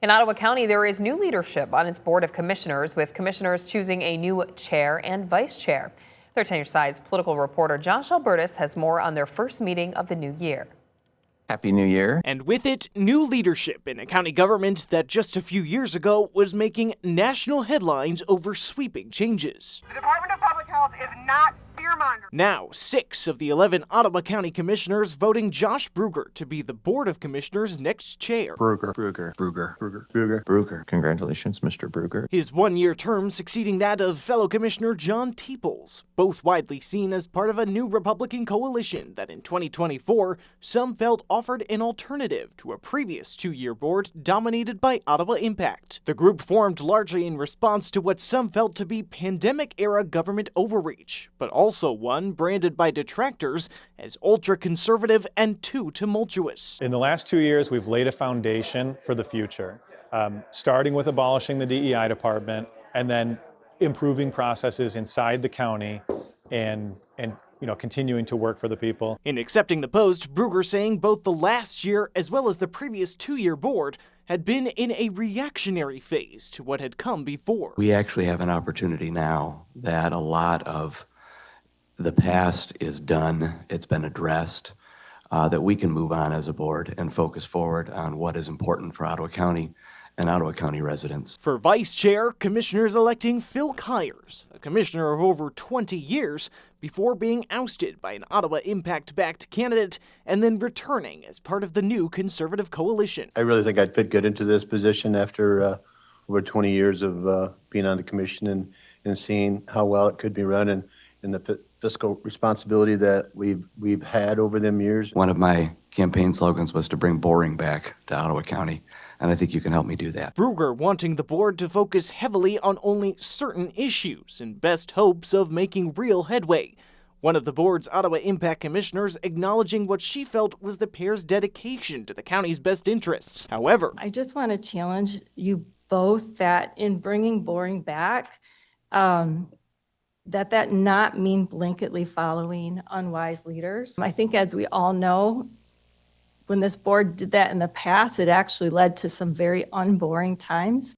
In Ottawa County, there is new leadership on its Board of Commissioners, with commissioners choosing a new chair and vice chair. 13 News Side's political reporter Josh Albertus has more on their first meeting of the new year. Happy New Year. And with it, new leadership in a county government that just a few years ago was making national headlines over sweeping changes. The Department of Public Health is not fear-mongering. Now, 6 of the 11 Ottawa County commissioners voting Josh Bruger to be the Board of Commissioners' next chair. Bruger. Congratulations, Mr. Bruger. His one-year term succeeding that of fellow Commissioner John Teeples, both widely seen as part of a new Republican coalition that in 2024, some felt offered an alternative to a previous 2-year board dominated by Ottawa Impact. The group formed largely in response to what some felt to be pandemic-era government overreach, but also one branded by detractors as ultra-conservative and too tumultuous. In the last 2 years, we've laid a foundation for the future, starting with abolishing the DEI department and then improving processes inside the county and continuing to work for the people. In accepting the post, Bruger saying both the last year as well as the previous 2-year board had been in a reactionary phase to what had come before. We actually have an opportunity now that a lot of the past is done, it's been addressed, that we can move on as a board and focus forward on what is important for Ottawa County and Ottawa County residents. For vice chair, commissioners electing Phil Kyers, a commissioner of over 20 years, before being ousted by an Ottawa Impact-backed candidate and then returning as part of the new Conservative coalition. I really think I'd fit good into this position after over 20 years of being on the commission and seeing how well it could be run and the fiscal responsibility that we've had over them years. One of my campaign slogans was to bring boring back to Ottawa County, and I think you can help me do that. Bruger wanting the board to focus heavily on only certain issues in best hopes of making real headway. One of the board's Ottawa Impact commissioners acknowledging what she felt was the pair's dedication to the county's best interests. However, I just want to challenge you both that in bringing boring back, that not mean blanketly following unwise leaders. I think, as we all know, when this board did that in the past, it actually led to some very unboring times.